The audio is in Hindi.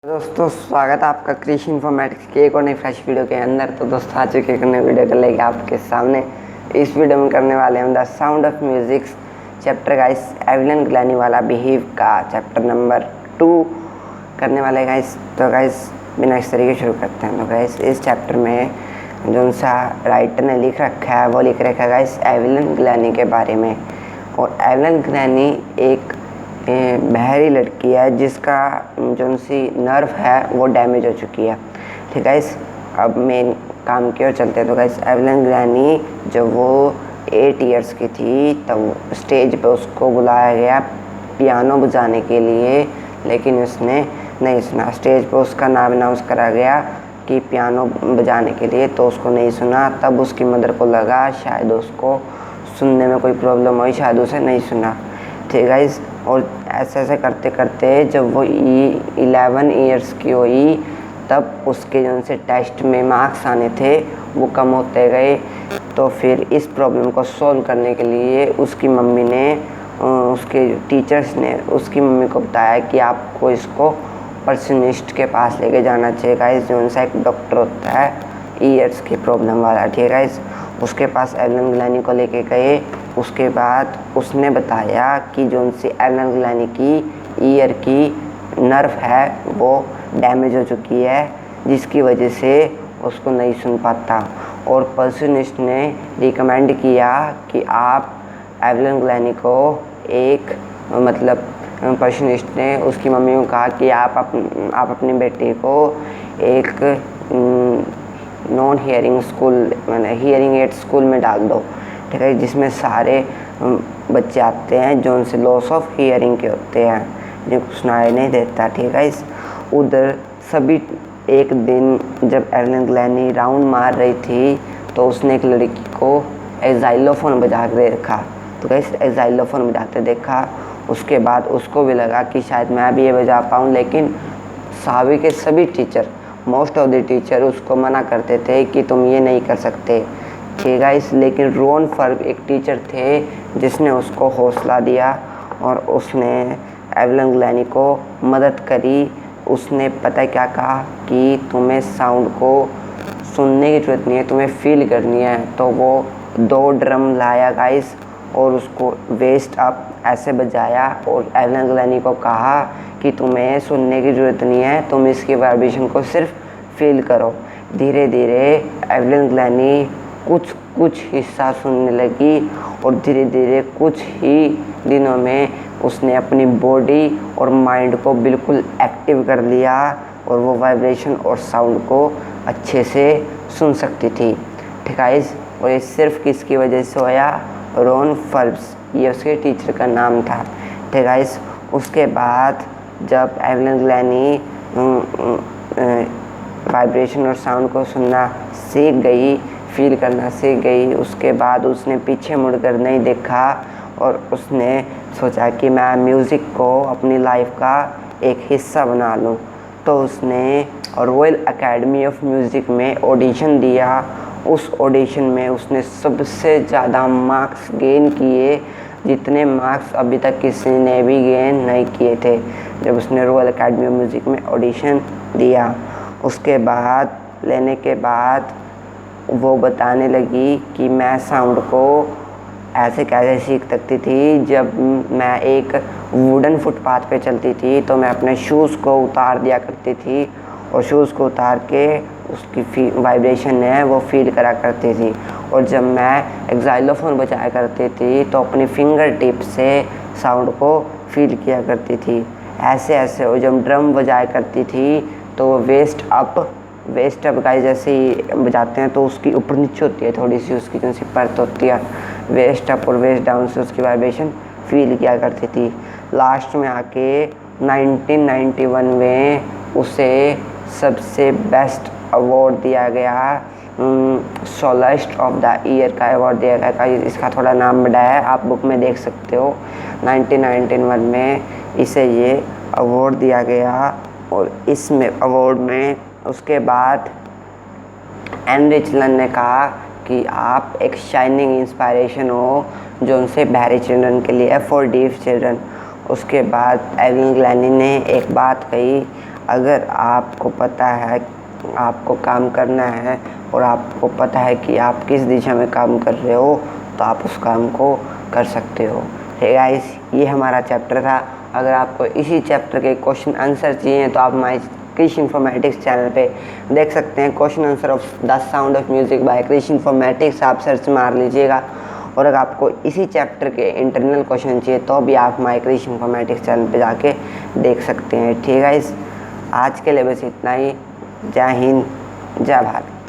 दोस्तों स्वागत है आपका कृषि इन्फॉर्मेटिक्स के एक और नई फ्रेश वीडियो के अंदर। तो दोस्तों आ चुके एक नई वीडियो को लेकर आपके सामने। इस वीडियो में करने वाले हम The sound of Music chapter guys Evelyn Glennie वाला बिहेव का चैप्टर नंबर 2 करने वाले गाइस। तो गाइस बिना इस तरीके शुरू करते हैं। तो गाइस इस चैप्टर में जो सा राइटर ने लिख रखा है वो लिख रखा है गाइस एविलन ग्लैनी के बारे में। और एविलन ग्लैनी एक बहरी लड़की है जिसका जो सी नर्व है वो डैमेज हो चुकी है। ठीक है गाइस, अब मेन काम की ओर चलते हैं। तो गाइस एविलन ग्लैनी जब वो 8 इयर्स की थी तब स्टेज पे उसको बुलाया गया पियानो बजाने के लिए, लेकिन उसने नहीं सुना। स्टेज पे उसका नाम अनाउंस करा गया कि पियानो बजाने के लिए, तो उसको नहीं सुना। तब उसकी मदर को लगा शायद उसको सुनने में कोई प्रॉब्लम हुई, शायद उसे नहीं सुना। ठीक है गाइस, और ऐसे ऐसे करते करते जब वो 11 इयर्स की हुई तब उसके जो से टेस्ट में मार्क्स आने थे वो कम होते गए। तो फिर इस प्रॉब्लम को सॉल्व करने के लिए उसकी मम्मी ने उसके टीचर्स ने उसकी मम्मी को बताया कि आपको इसको पर्सनिस्ट के पास लेके जाना चाहिए गाइस, जो उनसे एक डॉक्टर होता है ईयर्स की प्रॉब्लम वाला। ठीक है गाइस, उसके पास एविलन ग्लैनी को लेके गए। उसके बाद उसने बताया कि जो उनसे एविलन ग्लैनी की ईयर की नर्व है वो डैमेज हो चुकी है, जिसकी वजह से उसको नहीं सुन पाता। और पर्सनिस्ट ने रिकमेंड किया कि आप एविलन ग्लैनी को एक पर्सनिस्ट ने उसकी मम्मी को कहा कि आप अपनी बेटी को एक non hearing school hearing aid school में डाल दो। ठीक है, जिसमें सारे बच्चे आते हैं जो उनसे लॉस ऑफ हियरिंग के होते हैं, जिनको सुनाई नहीं देता। ठीक है, इस उधर सभी एक दिन जब एविलन ग्लैनी राउंड मार रही थी तो उसने एक लड़की को एक्साइलोफोन बजा के देखा। तो गाइस एक्साइलोफोन बजाते देखा। उसके बाद उसको भी लगा कि शायद मैं भी ये बजा पाऊँ, लेकिन सावी के सभी teacher most of the teacher उसको मना करते थे कि तुम ये नहीं कर सकते। ठीक है, लेकिन रोन फर्ब एक टीचर थे जिसने उसको हौसला दिया और उसने एविलन ग्लैनी को मदद करी। उसने पता क्या कहा कि तुम्हें साउंड को सुनने की जरूरत नहीं है, तुम्हें फील करनी है। तो वो 2 ड्रम लाया गाइस और उसको वेस्ट अप ऐसे बजाया और एविलन ग्लैनी को कहा कि तुम्हें सुनने की ज़रूरत नहीं है, तुम इसकी वाइब्रेशन को सिर्फ फील करो। धीरे धीरे एविलन ग्लैनी कुछ हिस्सा सुनने लगी और धीरे धीरे कुछ ही दिनों में उसने अपनी बॉडी और माइंड को बिल्कुल एक्टिव कर लिया और वो वाइब्रेशन और साउंड को अच्छे से सुन सकती थी। ठीक है, और ये सिर्फ किसकी वजह से होया? रोन फर्ब्स, ये उसके टीचर का नाम था। ठीक है, उसके बाद जब एविलन ग्लैनी वाइब्रेशन और साउंड को सुनना सीख गई, फील करना सीख गई, उसके बाद उसने पीछे मुड़कर नहीं देखा और उसने सोचा कि मैं म्यूज़िक को अपनी लाइफ का एक हिस्सा बना लूँ। तो उसने रॉयल एकेडमी ऑफ म्यूज़िक में ऑडिशन दिया। उस ऑडिशन में उसने सबसे ज़्यादा मार्क्स गेन किए, जितने मार्क्स अभी तक किसी ने भी गेन नहीं किए थे जब उसने रॉयल एकेडमी ऑफ म्यूज़िक में ऑडिशन दिया। उसके बाद लेने के बाद वो बताने लगी कि मैं साउंड को ऐसे कैसे सीख सकती थी। जब मैं एक वुडन फुटपाथ पे चलती थी तो मैं अपने शूज़ को उतार दिया करती थी और शूज़ को उतार के उसकी वाइब्रेशन है वो फील करा करती थी। और जब मैं एक्साइलोफोन बजाया करती थी तो अपनी फिंगर टिप से साउंड को फील किया करती थी। ऐसे ऐसे और जब ड्रम बजाया करती थी तो वो वेस्ट अप गाइस जैसे ही बजाते हैं तो उसकी ऊपर नीचे होती है, थोड़ी सी उसकी जो सी परत होती है, वेस्ट अप और वेस्ट डाउन से उसकी वाइब्रेशन फील किया करती थी। लास्ट में आके 1991 में उसे सबसे बेस्ट अवार्ड दिया गया, सोलिस्ट ऑफ द ईयर का अवार्ड दिया गया। इसका थोड़ा नाम बड़ा है, आप बुक में देख सकते हो। 1991 में इसे ये अवार्ड दिया गया और इसमें अवार्ड में उसके बाद एन रिचलन ने कहा कि आप एक शाइनिंग इंस्पायरेशन हो जो उनसे बहरे चिल्ड्रन के लिए फॉर डीफ चिल्ड्रन। उसके बाद एविलन ग्लैनी ने एक बात कही, अगर आपको पता है आपको काम करना है और आपको पता है कि आप किस दिशा में काम कर रहे हो तो आप उस काम को कर सकते हो। हे गाइस, ये हमारा चैप्टर था। अगर आपको इसी चैप्टर के क्वेश्चन आंसर चाहिए तो आप हमारे क्रिश इन्फॉर्मेटिक्स चैनल पे देख सकते हैं। Question answer of the sound of music by Krish Informatics आप सर्च मार लीजिएगा। और अगर आपको इसी चैप्टर के इंटरनल क्वेश्चन चाहिए तो भी आप हमारे क्रिश इन्फॉर्मेटिक्स चैनल पे जाके देख सकते हैं। ठीक है, आज के लिए बस इतना ही। जय हिंद, जय भारत।